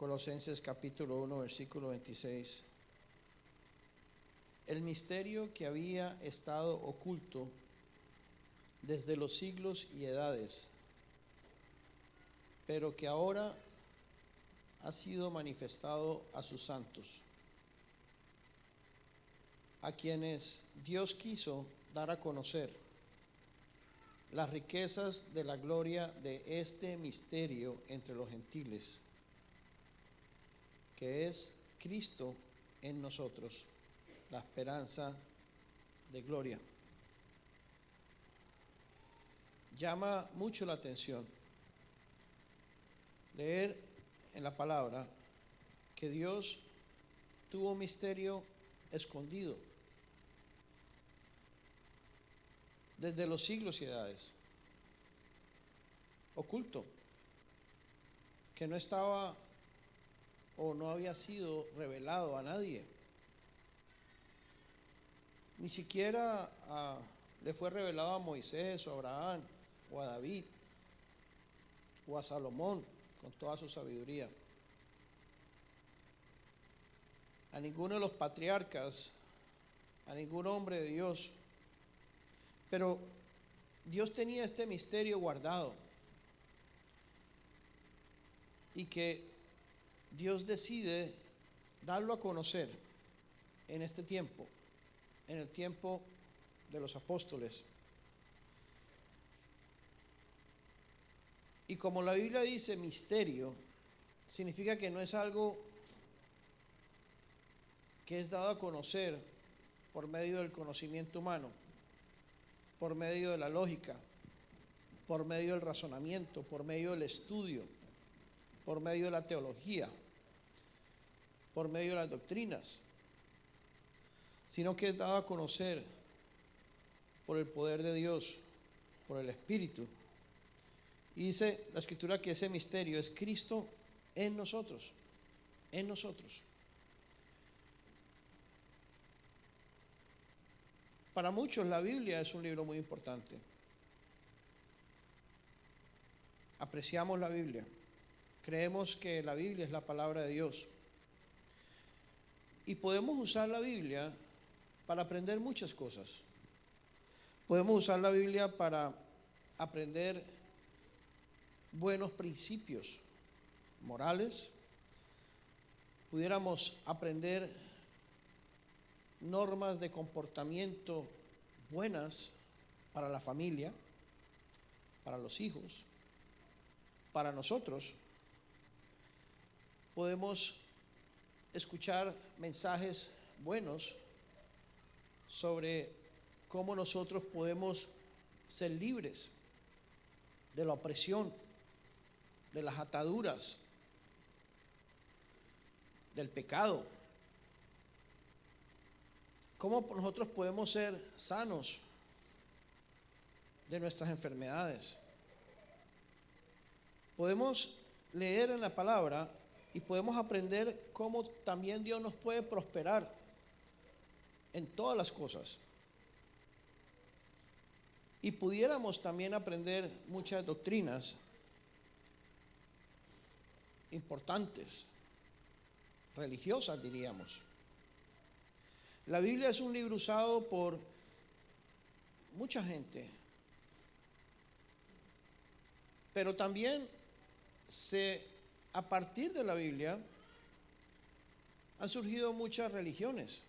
Colosenses capítulo 1, versículo 26. El misterio que había estado oculto desde los siglos y edades, pero que ahora ha sido manifestado a sus santos, a quienes Dios quiso dar a conocer las riquezas de la gloria de este misterio entre los gentiles, que es Cristo en nosotros, la esperanza de gloria. Llama mucho la atención leer en la palabra que Dios tuvo un misterio escondido desde los siglos y edades, oculto, que no estaba o no había sido revelado a nadie. Ni siquiera le fue revelado a Moisés o a Abraham o a David o a Salomón con toda su sabiduría. A ninguno de los patriarcas, a ningún hombre de Dios. Pero Dios tenía este misterio guardado y que Dios decide darlo a conocer en este tiempo, en el tiempo de los apóstoles. Y como la Biblia dice misterio, significa que no es algo que es dado a conocer por medio del conocimiento humano, por medio de la lógica, por medio del razonamiento, por medio del estudio, por medio de la teología, por medio de las doctrinas, sino que es dado a conocer por el poder de Dios, por el Espíritu. Y dice la Escritura que ese misterio es Cristo en nosotros, en nosotros. Para muchos la Biblia es un libro muy importante. Apreciamos la Biblia. Creemos que la Biblia es la palabra de Dios. Y podemos usar la Biblia para aprender muchas cosas. Podemos usar la Biblia para aprender buenos principios morales. Pudiéramos aprender normas de comportamiento buenas para la familia, para los hijos, para nosotros. Podemos escuchar mensajes buenos sobre cómo nosotros podemos ser libres de la opresión, de las ataduras, del pecado. Cómo nosotros podemos ser sanos de nuestras enfermedades. Podemos leer en la palabra y podemos aprender cómo también Dios nos puede prosperar en todas las cosas. Y pudiéramos también aprender muchas doctrinas importantes, religiosas diríamos. La Biblia es un libro usado por mucha gente, pero también a partir de la Biblia han surgido muchas religiones,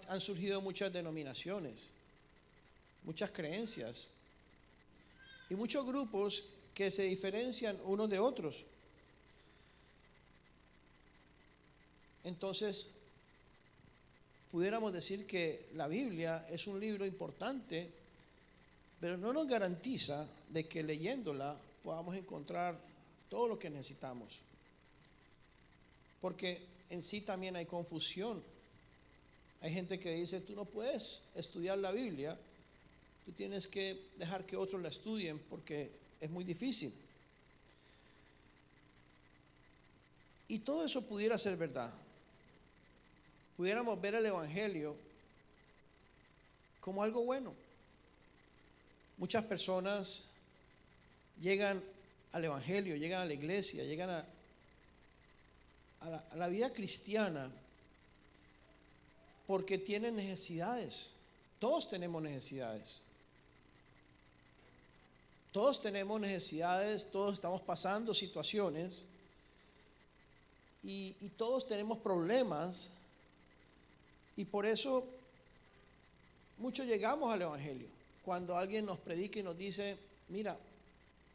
han surgido muchas denominaciones, muchas creencias y muchos grupos que se diferencian unos de otros. Entonces, pudiéramos decir que la Biblia es un libro importante, pero no nos garantiza de que leyéndola podamos encontrar todo lo que necesitamos. Porque en sí también hay confusión. Hay gente que dice, tú no puedes estudiar la Biblia, tú tienes que dejar que otros la estudien porque es muy difícil. Y todo eso pudiera ser verdad. Pudiéramos ver el Evangelio como algo bueno. Muchas personas llegan al Evangelio, llegan a la iglesia, llegan a la vida cristiana porque tiene necesidades. Todos tenemos necesidades. Todos tenemos necesidades, todos estamos pasando situaciones y todos tenemos problemas, y por eso muchos llegamos al Evangelio. Cuando alguien nos predica y nos dice, mira,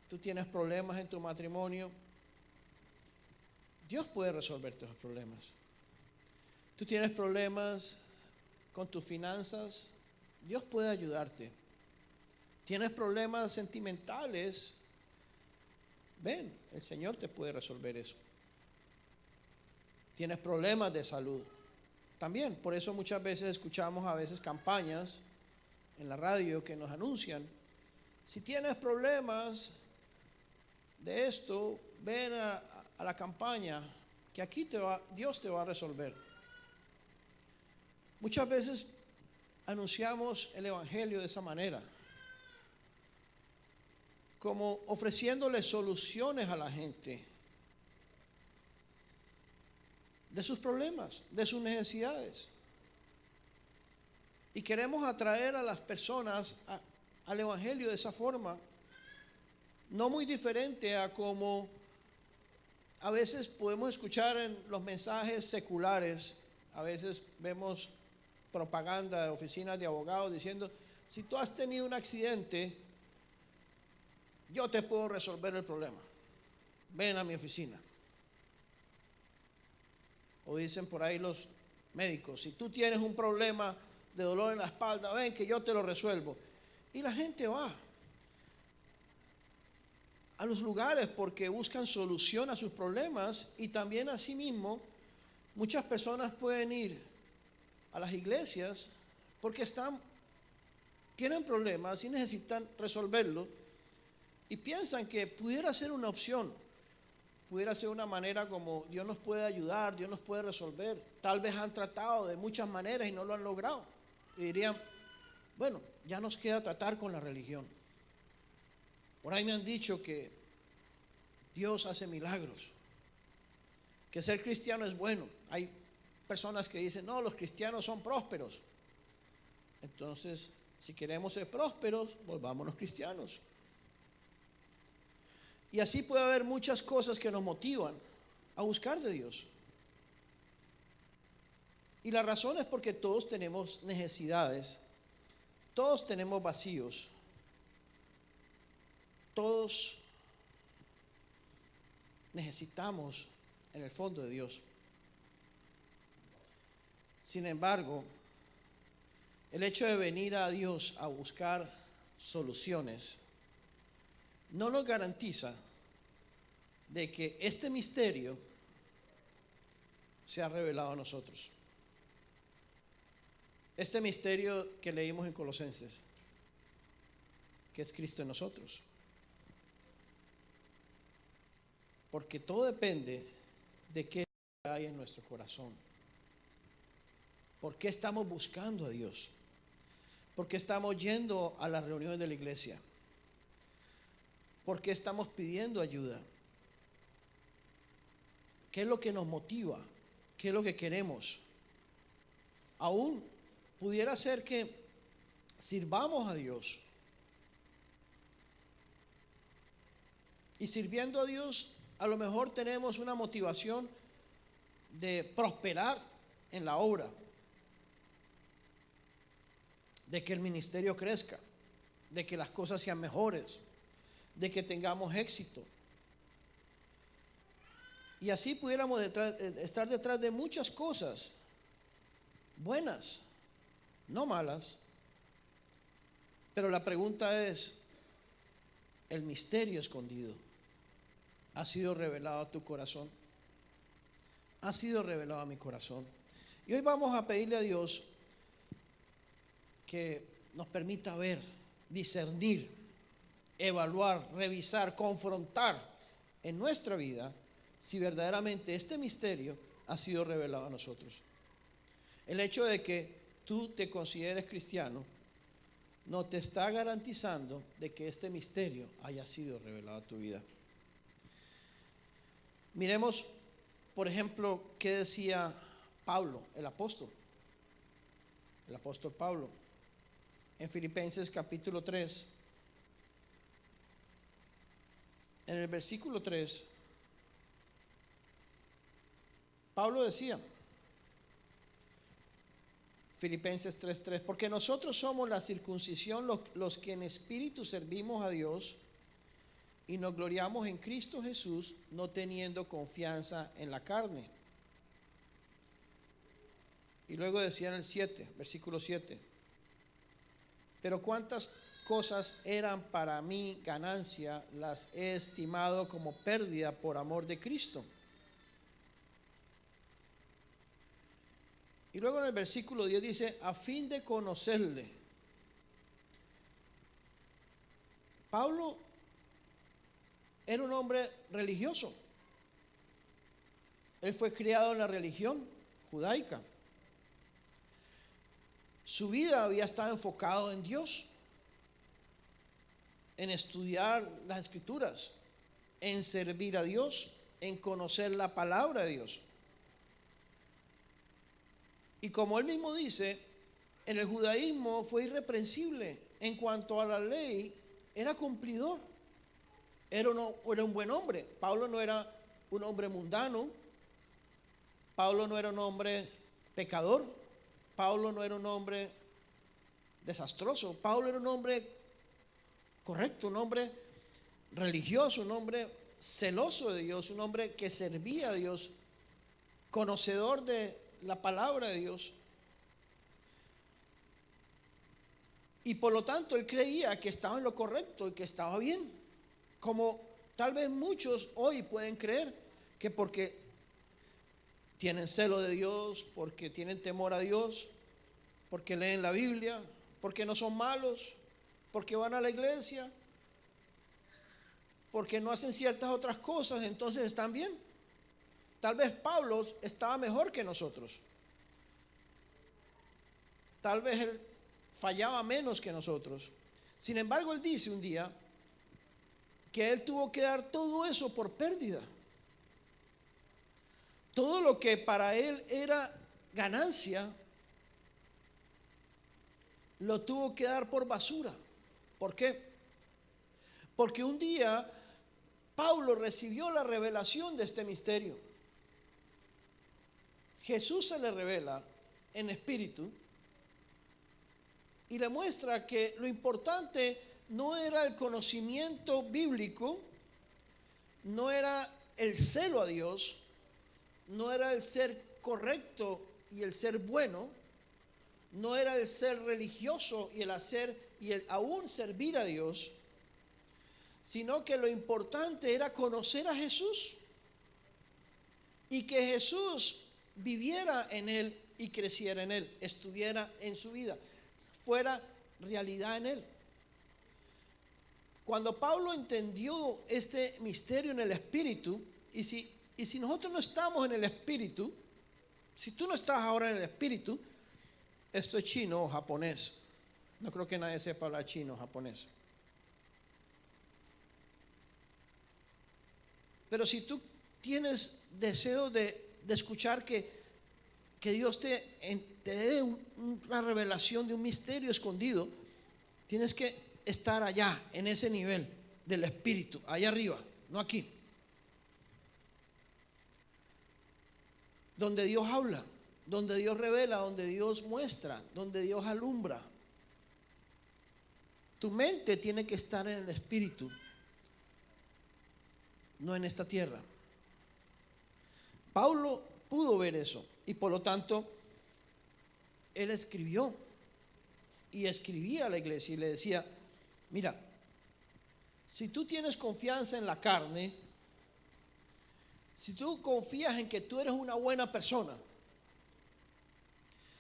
tú tienes problemas en tu matrimonio, Dios puede resolver tus problemas. Tú tienes problemas con tus finanzas, Dios puede ayudarte. Tienes problemas sentimentales, ven, el Señor te puede resolver eso. Tienes problemas de salud, también. Por eso muchas veces escuchamos a veces campañas en la radio que nos anuncian, si tienes problemas de esto, ven a la campaña, que aquí Dios te va a resolver. Muchas veces anunciamos el Evangelio de esa manera, como ofreciéndole soluciones a la gente de sus problemas, de sus necesidades. Y queremos atraer a las personas al Evangelio de esa forma, no muy diferente a como a veces podemos escuchar en los mensajes seculares. A veces vemos propaganda de oficinas de abogados diciendo, si tú has tenido un accidente, yo te puedo resolver el problema. Ven a mi oficina. O dicen por ahí los médicos, si tú tienes un problema de dolor en la espalda, ven que yo te lo resuelvo. Y la gente va a los lugares porque buscan solución a sus problemas, y también asimismo muchas personas pueden ir a las iglesias porque tienen problemas y necesitan resolverlo, y piensan que pudiera ser una opción, pudiera ser una manera como Dios nos puede ayudar, Dios nos puede resolver. Tal vez han tratado de muchas maneras y no lo han logrado, y dirían, bueno, ya nos queda tratar con la religión. Por ahí me han dicho que Dios hace milagros, que ser cristiano es bueno. Hay personas que dicen, no, los cristianos son prósperos. Entonces, si queremos ser prósperos, volvámonos cristianos. Y así puede haber muchas cosas que nos motivan a buscar de Dios. Y la razón es porque todos tenemos necesidades, todos tenemos vacíos, todos necesitamos en el fondo de Dios. Sin embargo, el hecho de venir a Dios a buscar soluciones no nos garantiza de que este misterio sea revelado a nosotros. Este misterio que leímos en Colosenses, que es Cristo en nosotros. Porque todo depende de qué hay en nuestro corazón. ¿Por qué estamos buscando a Dios? ¿Por qué estamos yendo a las reuniones de la iglesia? ¿Por qué estamos pidiendo ayuda? ¿Qué es lo que nos motiva? ¿Qué es lo que queremos? Aún pudiera ser que sirvamos a Dios. Y sirviendo a Dios, a lo mejor tenemos una motivación de prosperar en la obra, de que el ministerio crezca, de que las cosas sean mejores, de que tengamos éxito. Y así pudiéramos estar detrás de muchas cosas buenas, no malas. Pero la pregunta es, ¿el misterio escondido ha sido revelado a tu corazón? Ha sido revelado a mi corazón. Y hoy vamos a pedirle a Dios que nos permita ver, discernir, evaluar, revisar, confrontar en nuestra vida si verdaderamente este misterio ha sido revelado a nosotros. El hecho de que tú te consideres cristiano no te está garantizando de que este misterio haya sido revelado a tu vida. Miremos por ejemplo, qué decía Pablo, el apóstol Pablo, en Filipenses capítulo 3, en el versículo 3, Pablo decía, Filipenses 3:3, porque nosotros somos la circuncisión, los que en espíritu servimos a Dios y nos gloriamos en Cristo Jesús, no teniendo confianza en la carne. Y luego decía en el 7, versículo 7, pero cuántas cosas eran para mí ganancia, las he estimado como pérdida por amor de Cristo. Y luego en el versículo 10 dice, a fin de conocerle. Pablo era un hombre religioso. Él fue criado en la religión judaica. Su vida había estado enfocado en Dios, en estudiar las Escrituras, en servir a Dios, en conocer la palabra de Dios. Y como él mismo dice, en el judaísmo fue irreprensible en cuanto a la ley, era cumplidor, era un buen hombre. Pablo no era un hombre mundano, Pablo no era un hombre pecador, Pablo no era un hombre desastroso, Pablo era un hombre correcto, un hombre religioso, un hombre celoso de Dios, un hombre que servía a Dios, conocedor de la palabra de Dios. Y por lo tanto él creía que estaba en lo correcto y que estaba bien, como tal vez muchos hoy pueden creer que porque tienen celo de Dios, porque tienen temor a Dios, porque leen la Biblia, porque no son malos, porque van a la iglesia, porque no hacen ciertas otras cosas, entonces están bien. Tal vez Pablo estaba mejor que nosotros. Tal vez él fallaba menos que nosotros. Sin embargo, él dice un día que él tuvo que dar todo eso por pérdida. Todo lo que para él era ganancia, lo tuvo que dar por basura. ¿Por qué? Porque un día Pablo recibió la revelación de este misterio. Jesús se le revela en espíritu y le muestra que lo importante no era el conocimiento bíblico, no era el celo a Dios, no era el ser correcto y el ser bueno, no era el ser religioso y el hacer y el aún servir a Dios, sino que lo importante era conocer a Jesús y que Jesús viviera en él y creciera en él, estuviera en su vida, fuera realidad en él. Cuando Pablo entendió este misterio en el Espíritu, y si nosotros no estamos en el Espíritu, si tú no estás ahora en el Espíritu, esto es chino o japonés. No creo que nadie sepa hablar chino o japonés. Pero si tú tienes deseo de escuchar que Dios te dé una revelación de un misterio escondido, tienes que estar allá, en ese nivel del Espíritu, allá arriba, no aquí. Donde Dios habla, donde Dios revela, donde Dios muestra, donde Dios alumbra. Tu mente tiene que estar en el Espíritu, no en esta tierra. Pablo pudo ver eso y por lo tanto él escribió y escribía a la iglesia y le decía: mira, si tú tienes confianza en la carne, si tú confías en que tú eres una buena persona,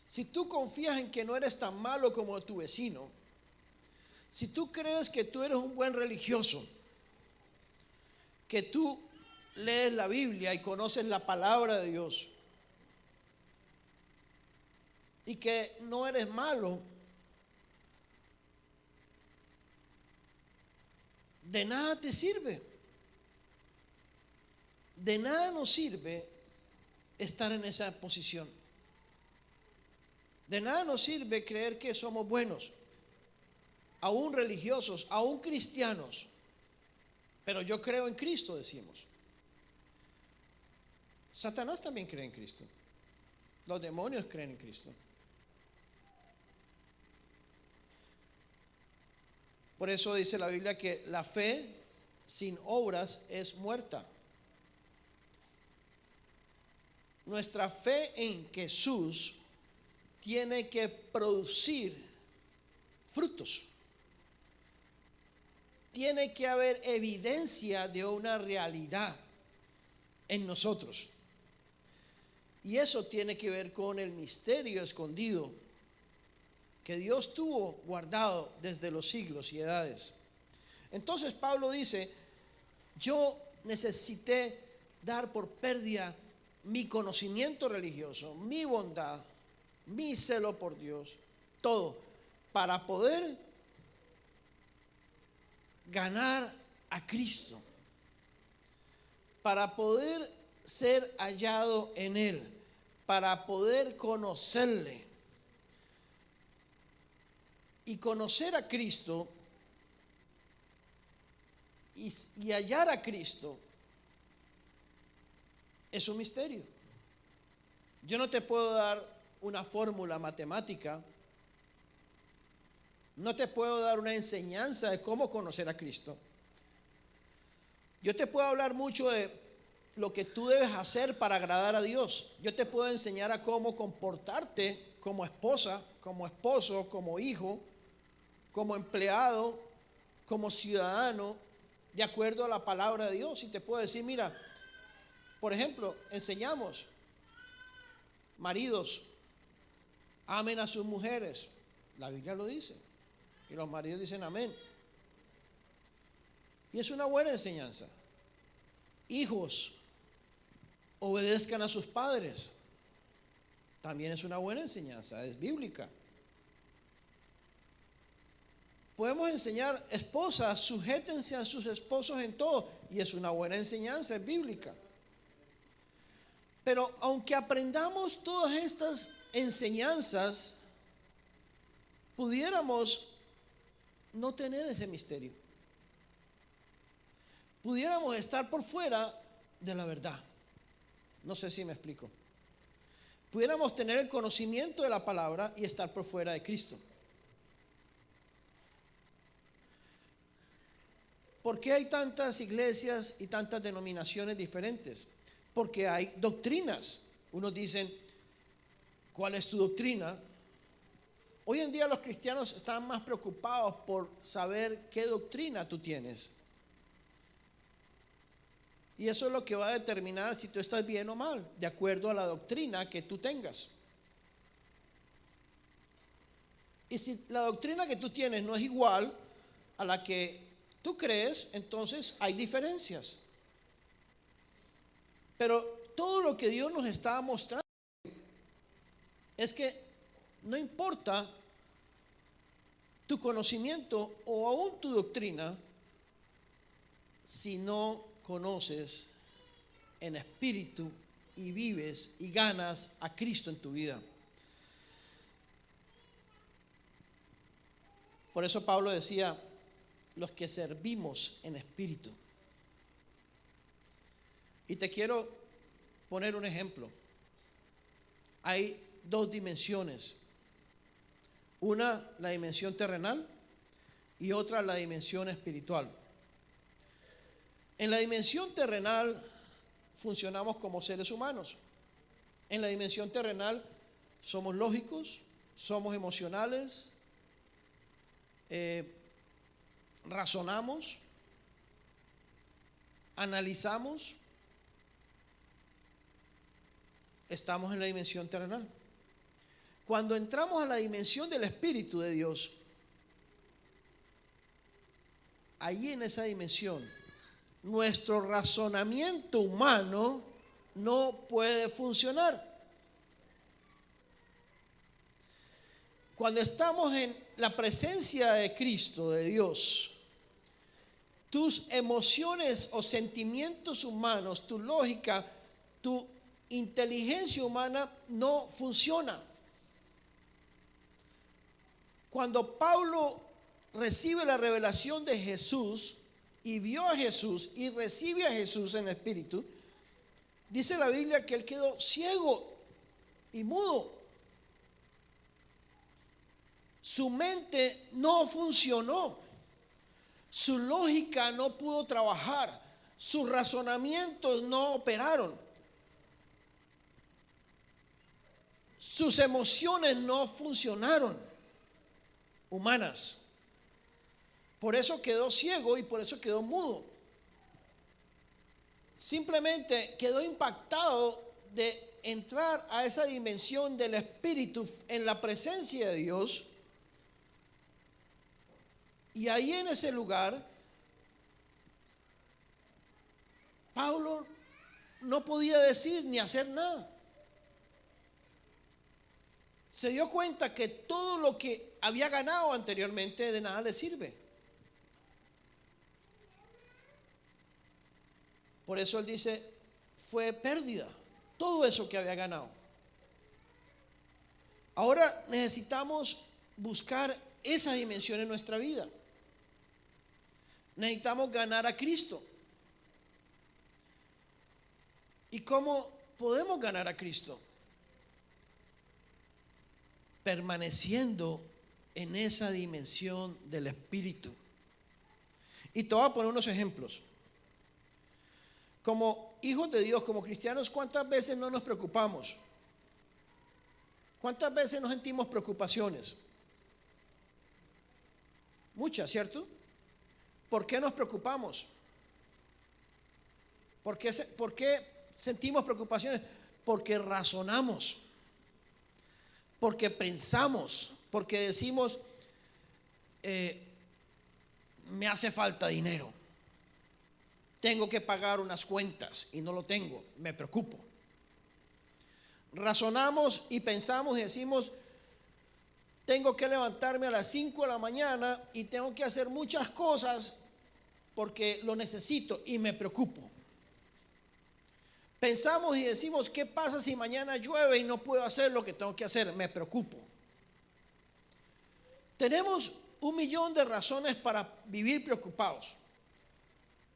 si tú confías en que no eres tan malo como tu vecino, si tú crees que tú eres un buen religioso, que tú lees la Biblia y conoces la palabra de Dios y que no eres malo, de nada te sirve. De nada nos sirve estar en esa posición. De nada nos sirve creer que somos buenos, aún religiosos, aún cristianos, pero yo creo en Cristo, decimos. Satanás también cree en Cristo. Los demonios creen en Cristo. Por eso dice la Biblia que la fe sin obras es muerta. Nuestra fe en Jesús tiene que producir frutos. Tiene que haber evidencia de una realidad en nosotros. Y eso tiene que ver con el misterio escondido que Dios tuvo guardado desde los siglos y edades. Entonces Pablo dice, yo necesité dar por pérdida mi conocimiento religioso, mi bondad, mi celo por Dios, todo, para poder ganar a Cristo, para poder ser hallado en Él, para poder conocerle. Y conocer a Cristo y hallar a Cristo es un misterio. Yo no te puedo dar una fórmula matemática, no te puedo dar una enseñanza de cómo conocer a Cristo. Yo te puedo hablar mucho de lo que tú debes hacer para agradar a Dios. Yo te puedo enseñar a cómo comportarte como esposa, como esposo, como hijo, como empleado, como ciudadano, de acuerdo a la palabra de Dios. Y te puedo decir, mira, por ejemplo, enseñamos, maridos, amen a sus mujeres. La Biblia lo dice. Y los maridos dicen amén. Y es una buena enseñanza. Hijos, obedezcan a sus padres. También es una buena enseñanza, es bíblica. Podemos enseñar, esposas, sujétense a sus esposos en todo. Y es una buena enseñanza, es bíblica. Pero aunque aprendamos todas estas enseñanzas, pudiéramos no tener ese misterio. Pudiéramos estar por fuera de la verdad. No sé si me explico. Pudiéramos tener el conocimiento de la palabra y estar por fuera de Cristo. ¿Por qué hay tantas iglesias y tantas denominaciones diferentes? Porque hay doctrinas. Unos dicen, ¿cuál es tu doctrina? Hoy en día los cristianos están más preocupados por saber qué doctrina tú tienes. Y eso es lo que va a determinar si tú estás bien o mal, de acuerdo a la doctrina que tú tengas. Y si la doctrina que tú tienes no es igual a la que tú crees, entonces hay diferencias. Pero todo lo que Dios nos está mostrando es que no importa tu conocimiento o aún tu doctrina, si no conoces en espíritu y vives y ganas a Cristo en tu vida. Por eso Pablo decía, los que servimos en espíritu. Y te quiero poner un ejemplo. Hay dos dimensiones. Una, la dimensión terrenal, y otra, la dimensión espiritual. En la dimensión terrenal funcionamos como seres humanos. En la dimensión terrenal somos lógicos, somos emocionales, razonamos, analizamos. Estamos en la dimensión terrenal. Cuando entramos a la dimensión del Espíritu de Dios, allí en esa dimensión, nuestro razonamiento humano no puede funcionar. Cuando estamos en la presencia de Cristo, de Dios, tus emociones o sentimientos humanos, tu lógica, tu inteligencia humana no funciona. Cuando Pablo recibe la revelación de Jesús y vio a Jesús y recibe a Jesús en espíritu, dice la Biblia que él quedó ciego y mudo. Su mente no funcionó, su lógica no pudo trabajar, sus razonamientos no operaron, sus emociones no funcionaron, humanas. Por eso quedó ciego y por eso quedó mudo. Simplemente quedó impactado de entrar a esa dimensión del espíritu en la presencia de Dios. Y ahí en ese lugar, Pablo no podía decir ni hacer nada. Se dio cuenta que todo lo que había ganado anteriormente de nada le sirve. Por eso él dice, fue pérdida todo eso que había ganado. Ahora necesitamos buscar esa dimensión en nuestra vida. Necesitamos ganar a Cristo. ¿Y cómo podemos ganar a Cristo? Permaneciendo en esa dimensión del Espíritu. Y te voy a poner unos ejemplos. Como hijos de Dios, como cristianos, ¿cuántas veces no nos preocupamos? ¿Cuántas veces nos sentimos preocupaciones? Muchas, ¿cierto? ¿Por qué nos preocupamos? ¿Por qué sentimos preocupaciones? Porque razonamos, porque pensamos, porque decimos, me hace falta dinero, tengo que pagar unas cuentas y no lo tengo, me preocupo. Razonamos y pensamos y decimos, tengo que levantarme a las 5 de la mañana y tengo que hacer muchas cosas porque lo necesito y me preocupo. Pensamos y decimos, ¿qué pasa si mañana llueve y no puedo hacer lo que tengo que hacer? Me preocupo. Tenemos 1,000,000 de razones para vivir preocupados.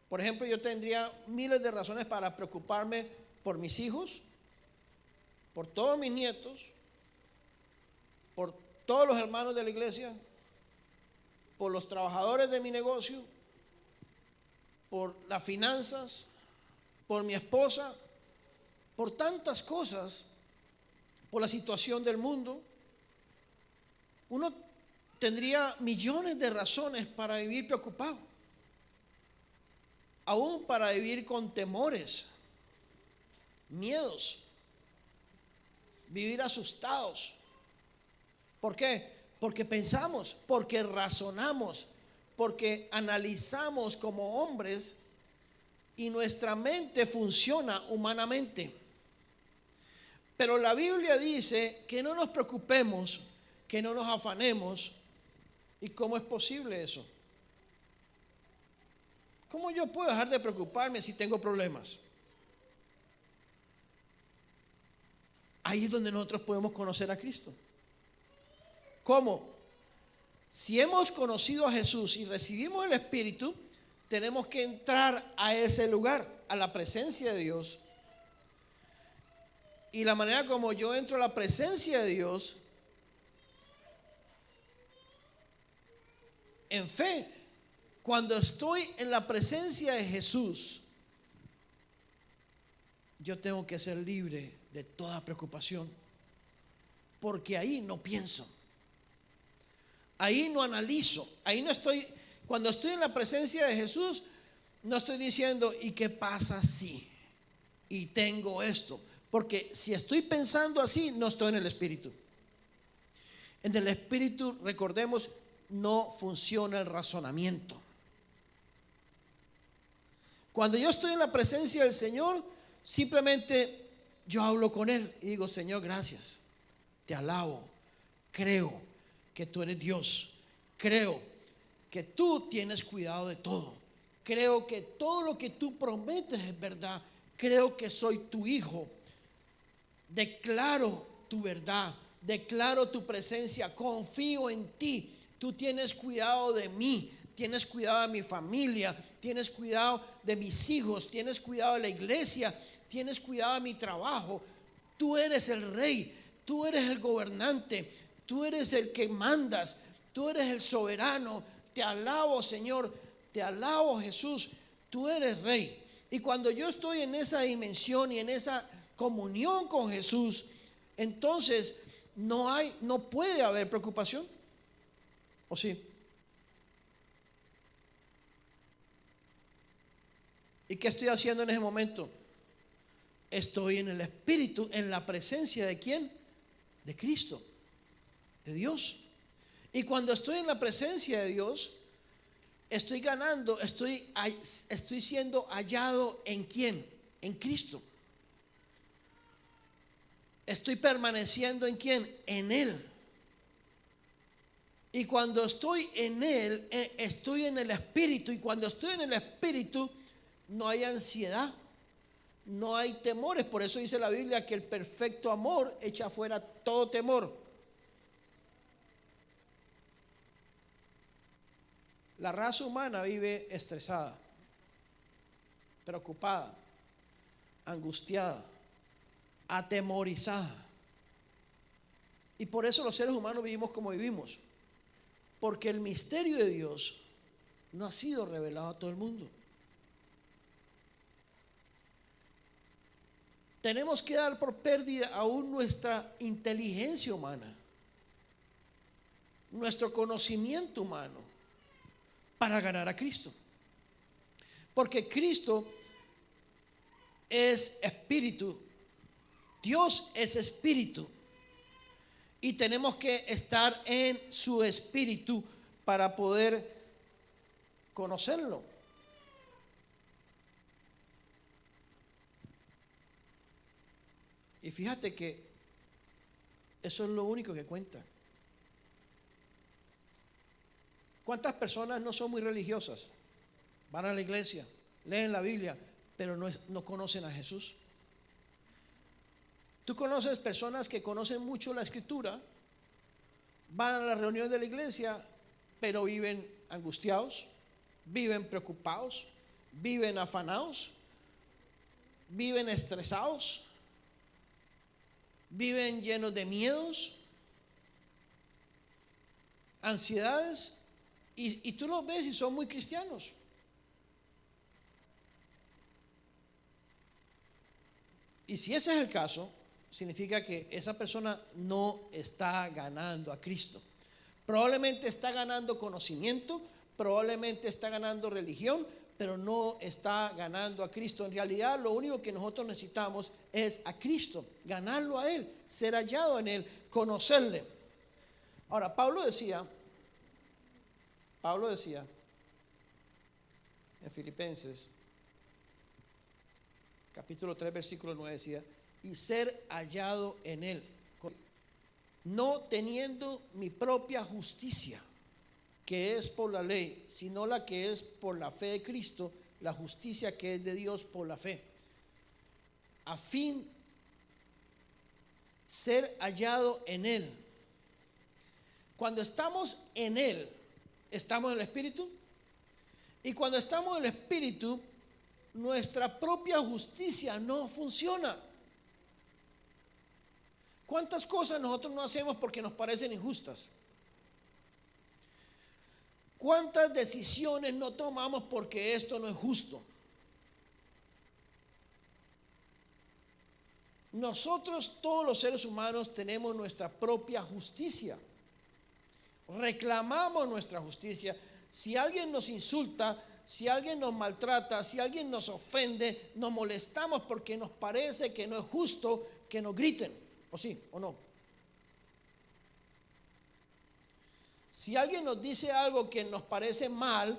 Por ejemplo, yo tendría miles de razones para preocuparme por mis hijos, por todos mis nietos, por todos los hermanos de la iglesia, por los trabajadores de mi negocio, por las finanzas, por mi esposa, por tantas cosas, por la situación del mundo. Uno tendría millones de razones para vivir preocupado, aún para vivir con temores, miedos, vivir asustados. ¿Por qué? Porque pensamos, porque razonamos, porque analizamos como hombres y nuestra mente funciona humanamente. Pero la Biblia dice que no nos preocupemos, que no nos afanemos. ¿Y cómo es posible eso? ¿Cómo yo puedo dejar de preocuparme si tengo problemas? Ahí es donde nosotros podemos conocer a Cristo. ¿Cómo? Si hemos conocido a Jesús y recibimos el Espíritu, tenemos que entrar a ese lugar, a la presencia de Dios. Y la manera como yo entro a la presencia de Dios, en fe, cuando estoy en la presencia de Jesús, yo tengo que ser libre de toda preocupación, porque ahí no pienso, ahí no analizo, ahí no estoy. Cuando estoy en la presencia de Jesús, no estoy diciendo, ¿y qué pasa si? Y tengo esto. Porque si estoy pensando así, no estoy en el Espíritu. En el Espíritu, recordemos, no funciona el razonamiento. Cuando yo estoy en la presencia del Señor, simplemente yo hablo con Él y digo, Señor, gracias, te alabo, creo que tú eres Dios, creo que tú tienes cuidado de todo, creo que todo lo que tú prometes es verdad, creo que soy tu hijo, declaro tu verdad, declaro tu presencia, confío en ti. Tú tienes cuidado de mí, tienes cuidado de mi familia, tienes cuidado de mis hijos, tienes cuidado de la iglesia, tienes cuidado de mi trabajo. Tú eres el rey, tú eres el gobernante, tú eres el que mandas, tú eres el soberano. Te alabo, Señor, te alabo, Jesús, tú eres rey. Y cuando yo estoy en esa dimensión y en esa comunión con Jesús, entonces no puede haber preocupación. ¿O sí? ¿Y qué estoy haciendo en ese momento? Estoy en el Espíritu, en la presencia ¿de quién? De Cristo, de Dios. Y cuando estoy en la presencia de Dios, estoy ganando, estoy siendo hallado ¿en quién? En Cristo. Estoy permaneciendo ¿en quién? En Él. Y cuando estoy en Él, estoy en el Espíritu. Y cuando estoy en el Espíritu, no hay ansiedad, no hay temores. Por eso dice la Biblia que el perfecto amor echa fuera todo temor. La raza humana vive estresada, preocupada, angustiada, atemorizada. Y por eso los seres humanos vivimos como vivimos. Porque el misterio de Dios no ha sido revelado a todo el mundo. Tenemos que dar por pérdida aún nuestra inteligencia humana, nuestro conocimiento humano, para ganar a Cristo. Porque Cristo es espíritu, Dios es espíritu. Y tenemos que estar en su espíritu para poder conocerlo. Y fíjate que eso es lo único que cuenta. ¿Cuántas personas no son muy religiosas? Van a la iglesia, leen la Biblia, pero no conocen a Jesús. Tú conoces personas que conocen mucho la Escritura, van a la reunión de la iglesia, pero viven angustiados, viven preocupados, viven afanados, viven estresados, viven llenos de miedos, ansiedades, y tú los ves y son muy cristianos. Y si ese es el caso, significa que esa persona no está ganando a Cristo. Probablemente está ganando conocimiento, probablemente está ganando religión, pero no está ganando a Cristo. En realidad, lo único que nosotros necesitamos es a Cristo, ganarlo a Él, ser hallado en Él, conocerle. Ahora, Pablo decía en Filipenses, capítulo 3, versículo 9, decía: y ser hallado en Él, no teniendo mi propia justicia, que es por la ley, sino la que es por la fe de Cristo, la justicia que es de Dios por la fe, a fin ser hallado en Él. Cuando estamos en Él, estamos en el Espíritu, y cuando estamos en el Espíritu, nuestra propia justicia no funciona. ¿Cuántas cosas nosotros no hacemos porque nos parecen injustas? ¿Cuántas decisiones no tomamos porque esto no es justo? Nosotros, todos los seres humanos, tenemos nuestra propia justicia. Reclamamos nuestra justicia. Si alguien nos insulta, si alguien nos maltrata, si alguien nos ofende, nos molestamos porque nos parece que no es justo que nos griten. ¿O sí o no? Si alguien nos dice algo que nos parece mal,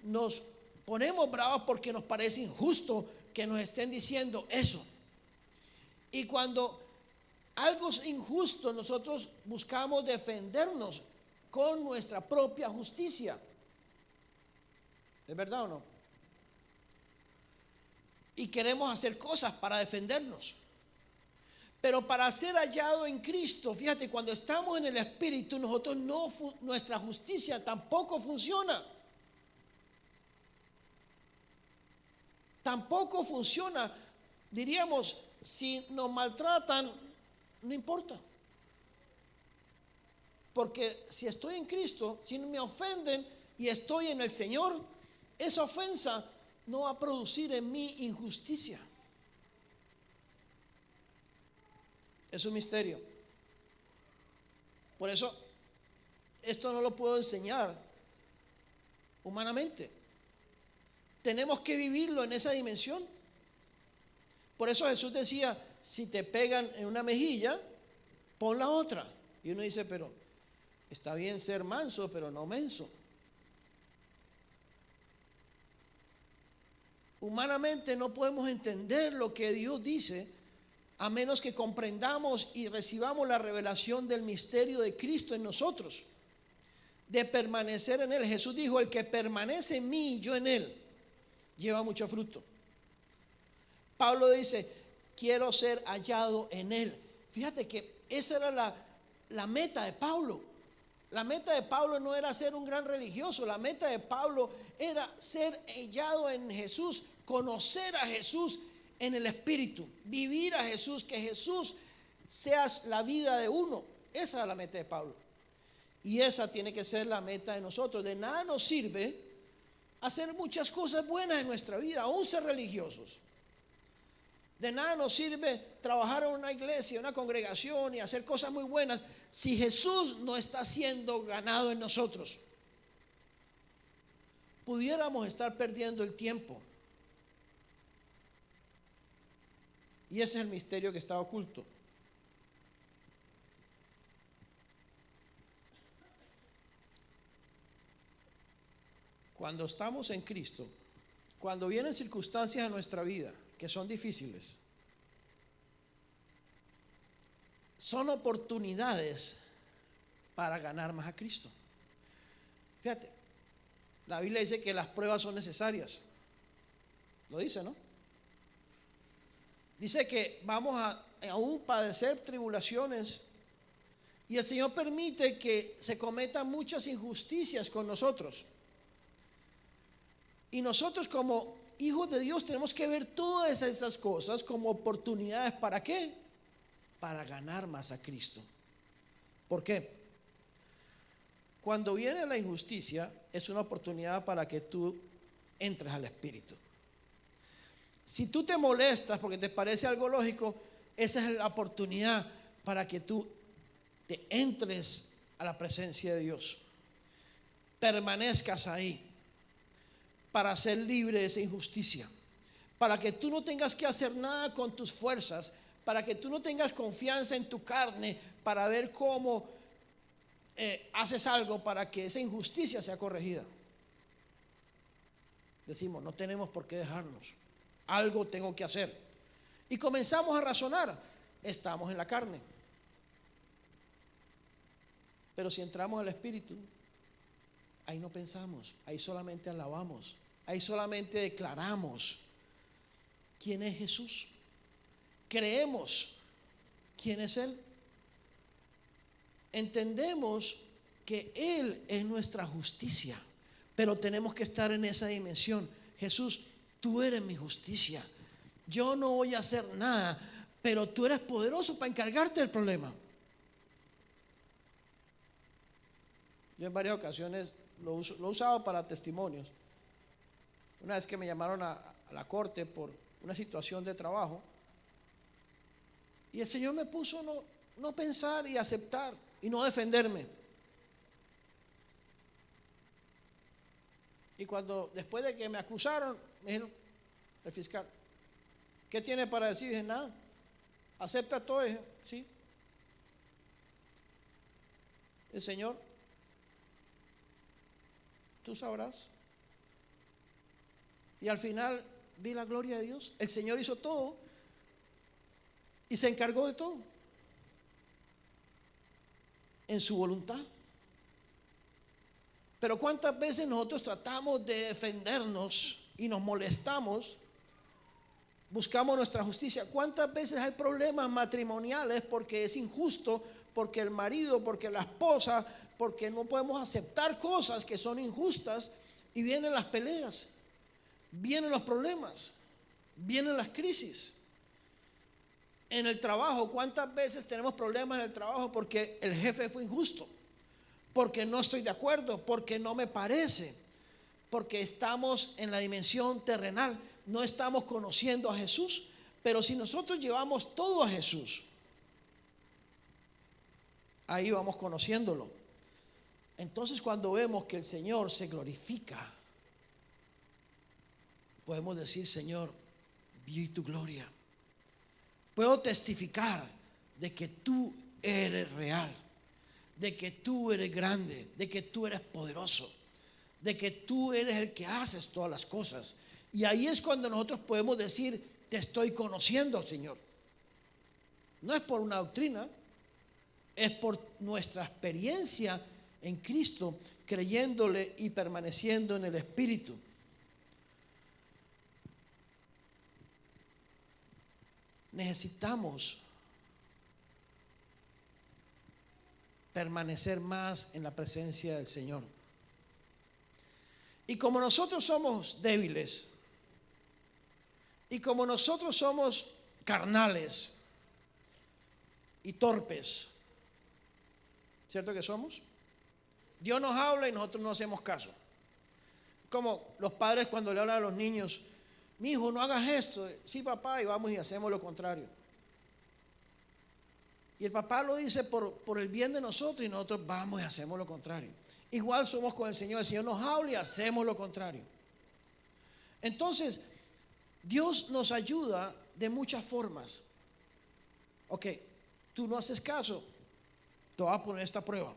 nos ponemos bravos porque nos parece injusto que nos estén diciendo eso. Y cuando algo es injusto, nosotros buscamos defendernos con nuestra propia justicia. ¿Es verdad o no? Y queremos hacer cosas para defendernos. Pero para ser hallado en Cristo, fíjate, cuando estamos en el Espíritu, nosotros nuestra justicia tampoco funciona. Tampoco funciona. Diríamos, si nos maltratan, no importa. Porque si estoy en Cristo, si me ofenden y estoy en el Señor, esa ofensa no va a producir en mí injusticia. Es un misterio. Por eso, esto no lo puedo enseñar humanamente. Tenemos que vivirlo en esa dimensión. Por eso Jesús decía, si te pegan en una mejilla, pon la otra. Y uno dice, pero está bien ser manso, pero no menso. Humanamente no podemos entender lo que Dios dice a menos que comprendamos y recibamos la revelación del misterio de Cristo en nosotros, de permanecer en Él. Jesús dijo, el que permanece en mí y yo en Él, lleva mucho fruto. Pablo dice, quiero ser hallado en Él. Fíjate que esa era la meta de Pablo. La meta de Pablo no era ser un gran religioso, la meta de Pablo era ser hallado en Jesús, conocer a Jesús en el Espíritu, vivir a Jesús, que Jesús sea la vida de uno. Esa es la meta de Pablo. Y esa tiene que ser la meta de nosotros. De nada nos sirve hacer muchas cosas buenas en nuestra vida, aún ser religiosos. De nada nos sirve trabajar en una iglesia, en una congregación y hacer cosas muy buenas si Jesús no está siendo ganado en nosotros. Pudiéramos estar perdiendo el tiempo. Y ese es el misterio que está oculto. Cuando estamos en Cristo, cuando vienen circunstancias en nuestra vida que son difíciles, son oportunidades para ganar más a Cristo. Fíjate, la Biblia dice que las pruebas son necesarias. Lo dice, ¿no? Dice que vamos a aún padecer tribulaciones y el Señor permite que se cometan muchas injusticias con nosotros. Y nosotros como hijos de Dios tenemos que ver todas esas cosas como oportunidades. ¿Para qué? Para ganar más a Cristo. ¿Por qué? Cuando viene la injusticia es una oportunidad para que tú entres al Espíritu. Si tú te molestas porque te parece algo lógico, esa es la oportunidad para que tú te entres a la presencia de Dios, permanezcas ahí para ser libre de esa injusticia, para que tú no tengas que hacer nada con tus fuerzas, para que tú no tengas confianza en tu carne para ver cómo haces algo para que esa injusticia sea corregida. Decimos, no tenemos por qué dejarnos, algo tengo que hacer. Y comenzamos a razonar, estamos en la carne. Pero si entramos al Espíritu, ahí no pensamos, ahí solamente alabamos, ahí solamente declaramos quién es Jesús. Creemos quién es Él. Entendemos que Él es nuestra justicia, pero tenemos que estar en esa dimensión. Jesús, tú eres mi justicia. Yo no voy a hacer nada, pero tú eres poderoso para encargarte del problema. Yo en varias ocasiones lo he usado para testimonios. Una vez que me llamaron a la corte por una situación de trabajo, y el Señor me puso no pensar y aceptar y no defenderme. Y cuando después de que me acusaron, me dijeron, el fiscal, ¿qué tiene para decir? Y dije, nada, acepta todo. Y dije, sí. El Señor, tú sabrás. Y al final vi la gloria de Dios. El Señor hizo todo y se encargó de todo en su voluntad. Pero cuántas veces nosotros tratamos de defendernos y nos molestamos buscamos nuestra justicia. ¿Cuántas veces hay problemas matrimoniales porque es injusto, porque el marido, porque la esposa, porque no podemos aceptar cosas que son injustas, y vienen las peleas, vienen los problemas, vienen las crisis? En el trabajo, ¿cuántas veces tenemos problemas en el trabajo porque el jefe fue injusto? Porque no estoy de acuerdo, porque no me parece, porque estamos en la dimensión terrenal, no estamos conociendo a Jesús. Pero si nosotros llevamos todo a Jesús, ahí vamos conociéndolo. Entonces, cuando vemos que el Señor se glorifica, podemos decir: Señor, vi tu gloria. Puedo testificar de que tú eres real, de que tú eres grande, de que tú eres poderoso, de que tú eres el que haces todas las cosas. Y ahí es cuando nosotros podemos decir: te estoy conociendo, Señor. No es por una doctrina, es por nuestra experiencia en Cristo, creyéndole y permaneciendo en el Espíritu. Necesitamos permanecer más en la presencia del Señor. Y como nosotros somos débiles, y como nosotros somos carnales y torpes, ¿cierto que somos? Dios nos habla y nosotros no hacemos caso. Como los padres cuando le hablan a los niños: mi hijo, no hagas esto. Sí, papá, y vamos y hacemos lo contrario. Y el papá lo dice por el bien de nosotros, y nosotros vamos y hacemos lo contrario. Igual somos con el Señor nos habla y hacemos lo contrario. Entonces, Dios nos ayuda de muchas formas. Ok, tú no haces caso, te voy a poner esta prueba.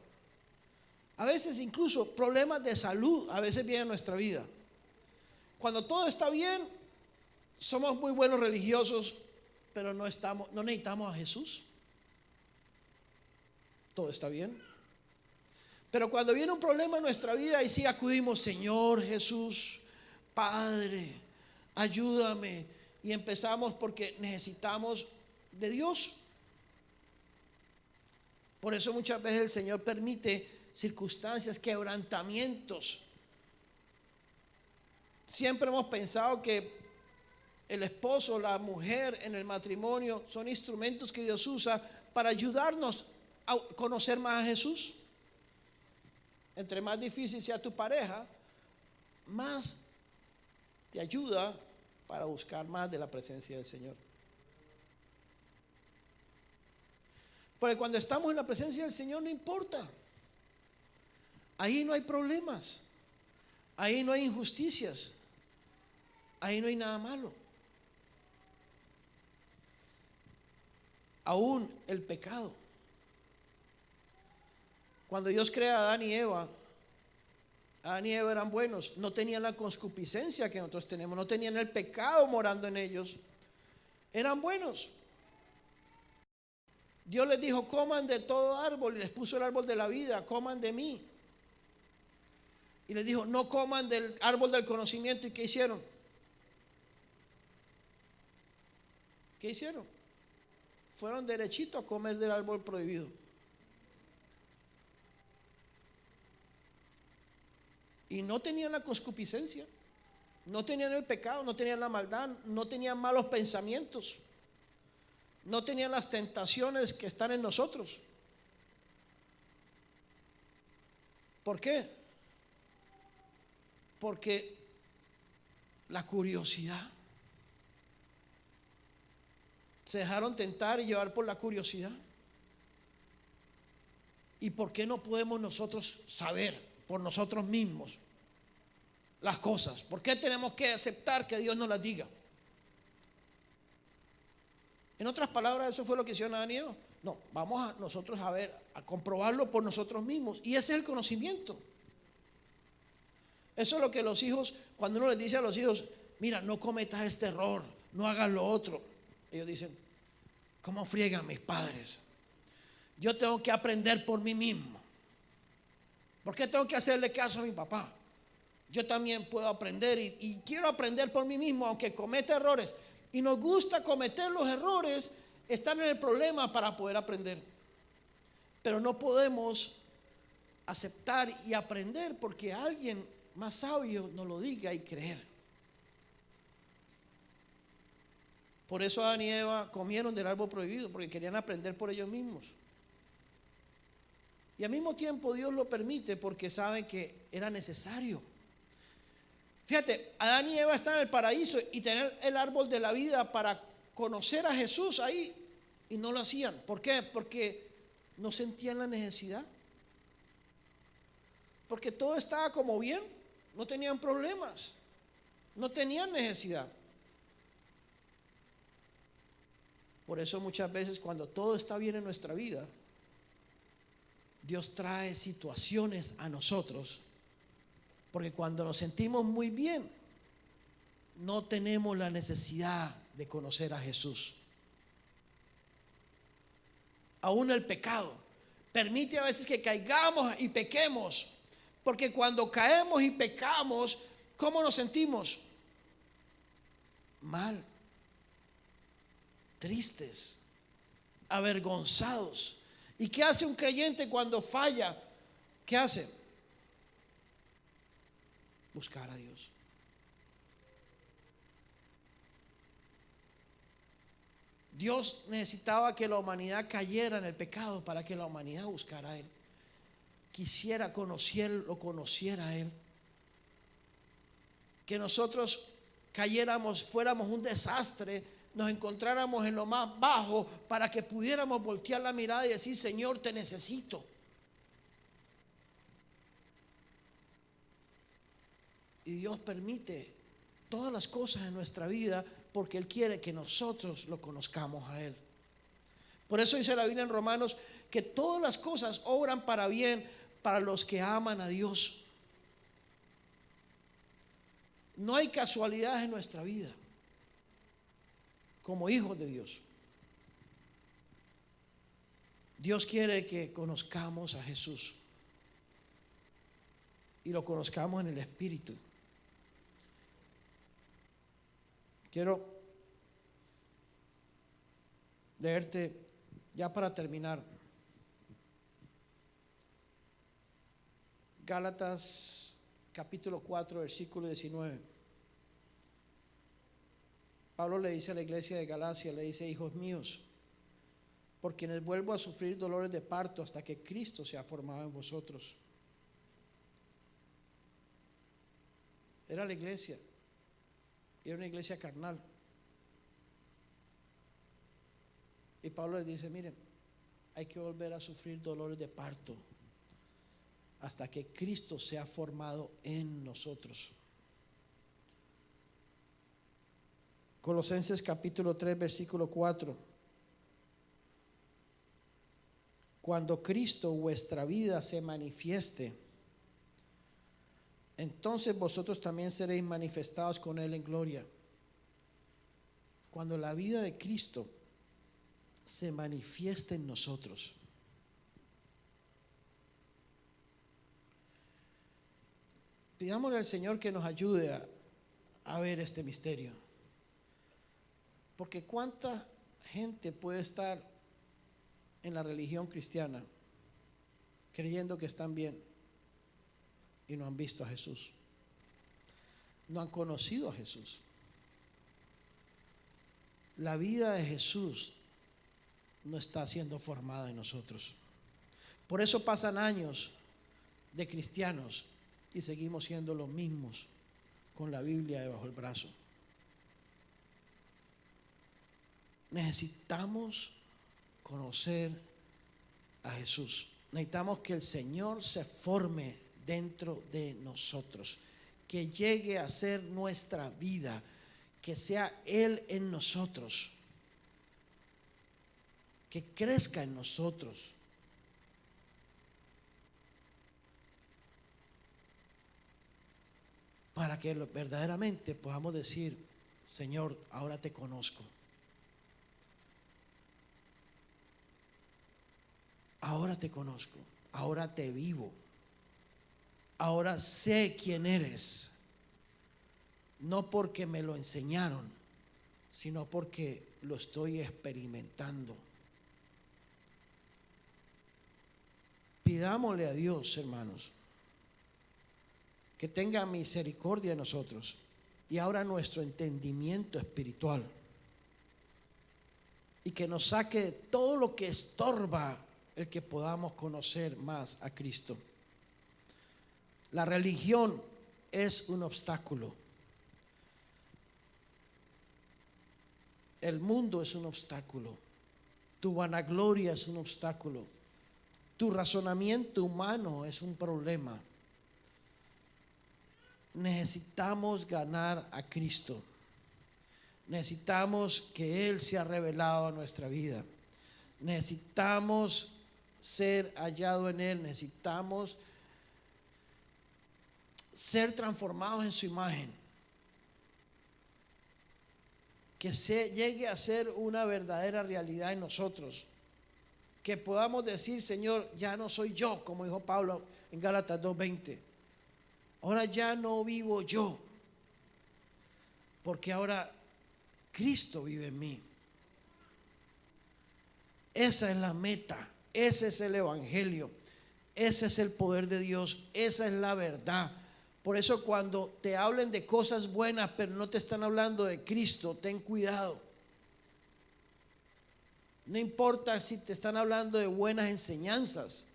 A veces incluso problemas de salud a veces vienen a nuestra vida. Cuando todo está bien, somos muy buenos religiosos, pero no necesitamos a Jesús. Todo está bien. Pero cuando viene un problema en nuestra vida, y sí acudimos: Señor Jesús, Padre, ayúdame. Y empezamos porque necesitamos de Dios. Por eso muchas veces el Señor permite circunstancias, quebrantamientos. Siempre hemos pensado que el esposo, la mujer en el matrimonio son instrumentos que Dios usa para ayudarnos a conocer más a Jesús. Entre más difícil sea tu pareja, más te ayuda para buscar más de la presencia del Señor. Porque cuando estamos en la presencia del Señor no importa. Ahí no hay problemas, ahí no hay injusticias, ahí no hay nada malo. Aún el pecado. Cuando Dios crea a Adán y Eva eran buenos, no tenían la concupiscencia que nosotros tenemos, no tenían el pecado morando en ellos, eran buenos. Dios les dijo: coman de todo árbol, y les puso el árbol de la vida: coman de mí. Y les dijo: no coman del árbol del conocimiento. ¿Y qué hicieron? ¿Qué hicieron? Fueron derechito a comer del árbol prohibido. Y no tenían la concupiscencia, no tenían el pecado, no tenían la maldad, no tenían malos pensamientos, no tenían las tentaciones que están en nosotros. ¿Por qué? Porque la curiosidad. Se dejaron tentar y llevar por la curiosidad. ¿Y por qué no podemos nosotros saber por nosotros mismos las cosas? ¿Por qué tenemos que aceptar que Dios nos las diga? En otras palabras, eso fue lo que hicieron Adán y Eva. No, vamos a nosotros a ver, a comprobarlo por nosotros mismos. Y ese es el conocimiento. Eso es lo que los hijos, cuando uno les dice a los hijos: mira, no cometas este error, no hagas lo otro. Ellos dicen: ¿cómo friegan mis padres? Yo tengo que aprender por mí mismo. ¿Por qué tengo que hacerle caso a mi papá? Yo también puedo aprender y quiero aprender por mí mismo, aunque cometa errores. Y nos gusta cometer los errores, estar en el problema para poder aprender. Pero no podemos aceptar y aprender porque alguien más sabio nos lo diga y creer. Por eso Adán y Eva comieron del árbol prohibido, porque querían aprender por ellos mismos. Y al mismo tiempo Dios lo permite porque sabe que era necesario. Fíjate, Adán y Eva están en el paraíso y tener el árbol de la vida para conocer a Jesús ahí, y no lo hacían. ¿Por qué? Porque no sentían la necesidad. Porque todo estaba como bien, no tenían problemas, no tenían necesidad. Por eso muchas veces cuando todo está bien en nuestra vida, Dios trae situaciones a nosotros, porque cuando nos sentimos muy bien, no tenemos la necesidad de conocer a Jesús. Aún el pecado permite a veces que caigamos y pequemos, porque cuando caemos y pecamos, ¿cómo nos sentimos? Mal, tristes, avergonzados. ¿Y qué hace un creyente cuando falla? ¿Qué hace? Buscar a Dios. Dios necesitaba que la humanidad cayera en el pecado para que la humanidad buscara a Él. Quisiera lo conociera a Él. Que nosotros cayéramos, fuéramos un desastre, nos encontráramos en lo más bajo para que pudiéramos voltear la mirada y decir: Señor, te necesito. Y Dios permite todas las cosas en nuestra vida porque Él quiere que nosotros lo conozcamos a Él. Por eso dice la Biblia en Romanos que todas las cosas obran para bien para los que aman a Dios. No hay casualidades en nuestra vida como hijos de Dios. Dios quiere que conozcamos a Jesús y lo conozcamos en el Espíritu. Quiero leerte ya para terminar Gálatas capítulo 4 versículo 19. Pablo le dice a la iglesia de Galacia, le dice: hijos míos, por quienes vuelvo a sufrir dolores de parto hasta que Cristo sea formado en vosotros. Era la iglesia, era una iglesia carnal. Y Pablo les dice: miren, hay que volver a sufrir dolores de parto hasta que Cristo sea formado en nosotros. Colosenses capítulo 3 versículo 4. Cuando Cristo vuestra vida se manifieste, entonces vosotros también seréis manifestados con Él en gloria. Cuando la vida de Cristo se manifieste en nosotros. Pidámosle al Señor que nos ayude a ver este misterio. Porque cuánta gente puede estar en la religión cristiana creyendo que están bien y no han visto a Jesús, no han conocido a Jesús. La vida de Jesús no está siendo formada en nosotros. Por eso pasan años de cristianos y seguimos siendo los mismos con la Biblia debajo del brazo. Necesitamos conocer a Jesús. Necesitamos que el Señor se forme dentro de nosotros, que llegue a ser nuestra vida, que sea Él en nosotros, que crezca en nosotros. Para que verdaderamente podamos decir: Señor, ahora te conozco. Ahora te conozco, ahora te vivo, ahora sé quién eres, no porque me lo enseñaron, sino porque lo estoy experimentando. Pidámosle a Dios, hermanos, que tenga misericordia de nosotros y abra nuestro entendimiento espiritual y que nos saque de todo lo que estorba el que podamos conocer más a Cristo. La religión es un obstáculo. El mundo es un obstáculo. Tu vanagloria es un obstáculo. Tu razonamiento humano es un problema. Necesitamos ganar a Cristo. Necesitamos que Él sea revelado a nuestra vida. Necesitamos ser hallado en Él. Necesitamos ser transformados en su imagen. Que se llegue a ser una verdadera realidad en nosotros. Que podamos decir, Señor, ya no soy yo, como dijo Pablo en Gálatas 2:20. Ahora ya no vivo yo, porque ahora Cristo vive en mí. Esa es la meta, ese es el evangelio, ese es el poder de Dios, esa es la verdad. Por eso cuando te hablen de cosas buenas, pero no te están hablando de Cristo, ten cuidado. No importa si te están hablando de buenas enseñanzas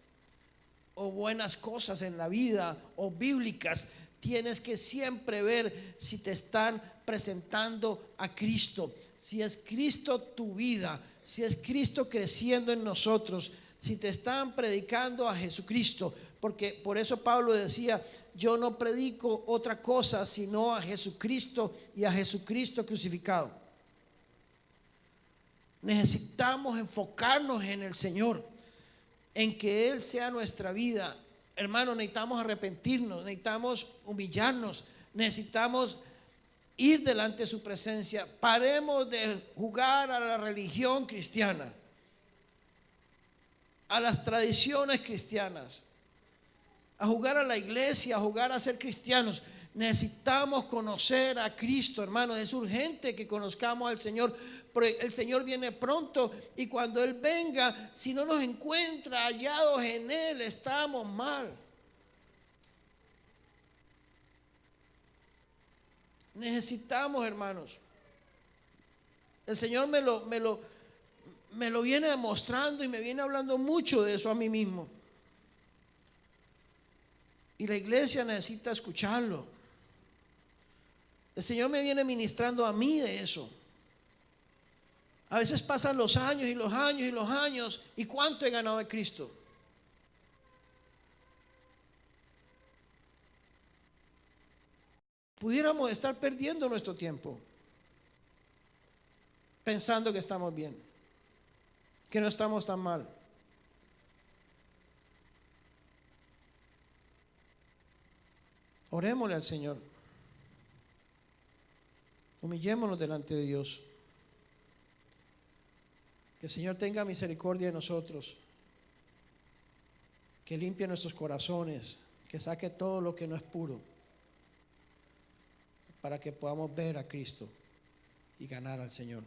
o buenas cosas en la vida o bíblicas, tienes que siempre ver si te están presentando a Cristo, si es Cristo tu vida, si es Cristo creciendo en nosotros, si te están predicando a Jesucristo, porque por eso Pablo decía, yo no predico otra cosa sino a Jesucristo y a Jesucristo crucificado. Necesitamos enfocarnos en el Señor, en que Él sea nuestra vida. Hermanos, necesitamos arrepentirnos, necesitamos humillarnos, necesitamos ir delante de su presencia. Paremos de jugar a la religión cristiana, a las tradiciones cristianas, a jugar a la iglesia, a jugar a ser cristianos. Necesitamos conocer a Cristo, hermanos. Es urgente que conozcamos al Señor, porque el Señor viene pronto y cuando Él venga, si no nos encuentra hallados en Él, estamos mal. Necesitamos, hermanos. El Señor me lo viene demostrando y me viene hablando mucho de eso a mí mismo. Y la iglesia necesita escucharlo. El Señor me viene ministrando a mí de eso. A veces pasan los años y los años y los años. ¿Y cuánto he ganado de Cristo? Pudiéramos estar perdiendo nuestro tiempo pensando que estamos bien, que no estamos tan mal. Orémosle al Señor. Humillémonos delante de Dios. Que el Señor tenga misericordia de nosotros. Que limpie nuestros corazones. Que saque todo lo que no es puro. Para que podamos ver a Cristo y ganar al Señor.